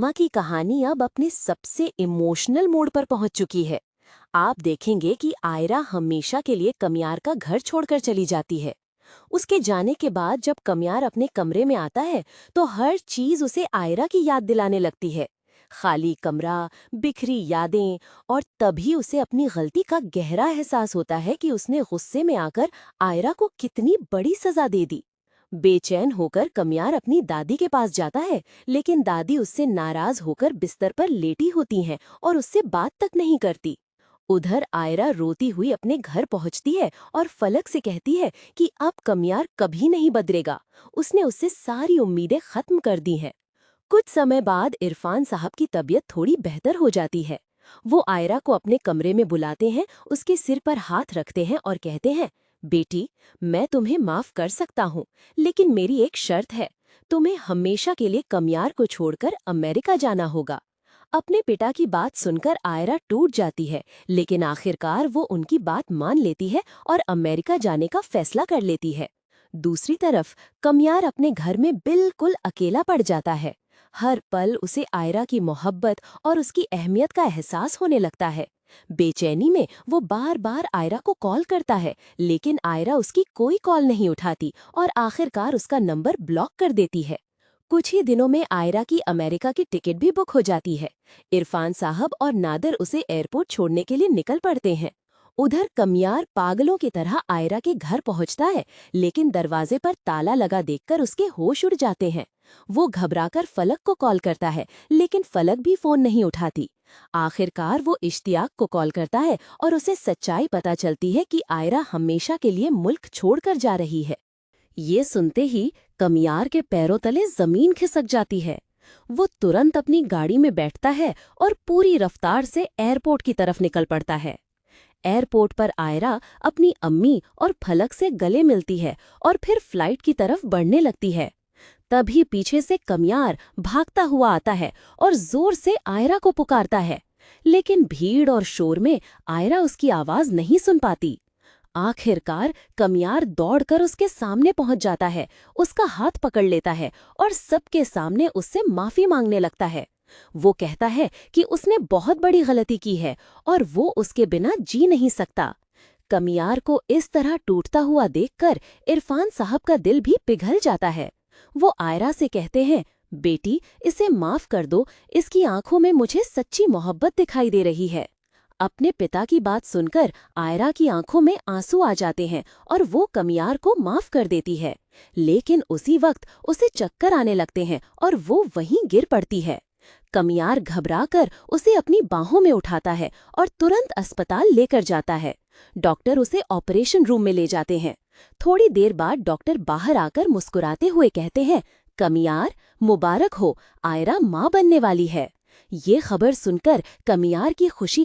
माँ की कहानी अब अपने सबसे इमोशनल मोड पर पहुंच चुकी है। आप देखेंगे कि आयरा हमेशा के लिए कमियार का घर छोड़कर चली जाती है। उसके जाने के बाद जब कमियार अपने कमरे में आता है तो हर चीज उसे आयरा की याद दिलाने लगती है। खाली कमरा, बिखरी यादें, और तभी उसे अपनी गलती का गहरा एहसास होता है कि उसने गुस्से में आकर आयरा को कितनी बड़ी सजा दे दी। बेचैन होकर कमियार अपनी दादी के पास जाता है, लेकिन दादी उससे नाराज होकर बिस्तर पर लेटी होती हैं और उससे बात तक नहीं करती। उधर आयरा रोती हुई अपने घर पहुंचती है और फलक से कहती है कि अब कमियार कभी नहीं बदलेगा। उसने उससे सारी उम्मीदें खत्म कर दी हैं। कुछ समय बाद इरफान साहब की तबीयत थोड़ी बेहतर हो जाती है। वो आयरा को अपने कमरे में बुलाते हैं, उसके सिर पर हाथ रखते हैं और कहते हैं, बेटी, मैं तुम्हें माफ कर सकता हूँ, लेकिन मेरी एक शर्त है। तुम्हें हमेशा के लिए कमियार को छोड़कर अमेरिका जाना होगा। अपने पिता की बात सुनकर आयरा टूट जाती है, लेकिन आखिरकार वो उनकी बात मान लेती है और अमेरिका जाने का फैसला कर लेती है। दूसरी तरफ कमियार अपने घर में बिल्कुल अकेला पड़ जाता है। हर पल उसे आयरा की मोहब्बत और उसकी अहमियत का एहसास होने लगता है। बेचैनी में वो बार बार आयरा को कॉल करता है, लेकिन आयरा उसकी कोई कॉल नहीं उठाती और आखिरकार उसका नंबर ब्लॉक कर देती है। कुछ ही दिनों में आयरा की अमेरिका की टिकट भी बुक हो जाती है। इरफान साहब और नादिर उसे एयरपोर्ट छोड़ने के लिए निकल पड़ते हैं। उधर कमियार पागलों की तरह आयरा के घर पहुंचता है, लेकिन दरवाजे पर ताला लगा देखकर उसके होश उड़ जाते हैं। वो घबराकर फलक को कॉल करता है, लेकिन फलक भी फोन नहीं उठाती। आखिरकार वो इश्तियाक को कॉल करता है और उसे सच्चाई पता चलती है कि आयरा हमेशा के लिए मुल्क छोड़कर जा रही है। ये सुनते ही कमियार के पैरों तले जमीन खिसक जाती है। वो तुरंत अपनी गाड़ी में बैठता है और पूरी रफ्तार से एयरपोर्ट की तरफ निकल पड़ता है। एयरपोर्ट पर आयरा अपनी अम्मी और फलक से गले मिलती है और फिर फ्लाइट की तरफ बढ़ने लगती है। तभी पीछे से कमियार भागता हुआ आता है और जोर से आयरा को पुकारता है, लेकिन भीड़ और शोर में आयरा उसकी आवाज नहीं सुन पाती। आखिरकार कमियार दौड़कर उसके सामने पहुंच जाता है, उसका हाथ पकड़ लेता है और सबके सामने उससे माफी मांगने लगता है। वो कहता है कि उसने बहुत बड़ी गलती की है और वो उसके बिना जी नहीं सकता। कमियार को इस तरह टूटता हुआ देखकर इरफान साहब का दिल भी पिघल जाता है। वो आयरा से कहते हैं, बेटी, इसे माफ कर दो, इसकी आंखों में मुझे सच्ची मोहब्बत दिखाई दे रही है। अपने पिता की बात सुनकर आयरा की आंखों में आंसू आ जाते हैं और वो कमियार को माफ कर देती है, लेकिन उसी वक्त उसे चक्कर आने लगते हैं और वो वहीं गिर पड़ती है। कमियार घबराकर उसे अपनी बाहों में उठाता है और तुरंत अस्पताल लेकर जाता है। डॉक्टर उसे ऑपरेशन रूम में ले जाते हैं। थोड़ी देर बाद डॉक्टर बाहर आकर मुस्कुराते हुए कहते हैं, कमियार, मुबारक हो, आयरा माँ बनने वाली है। ये खबर सुनकर कमियार की खुशी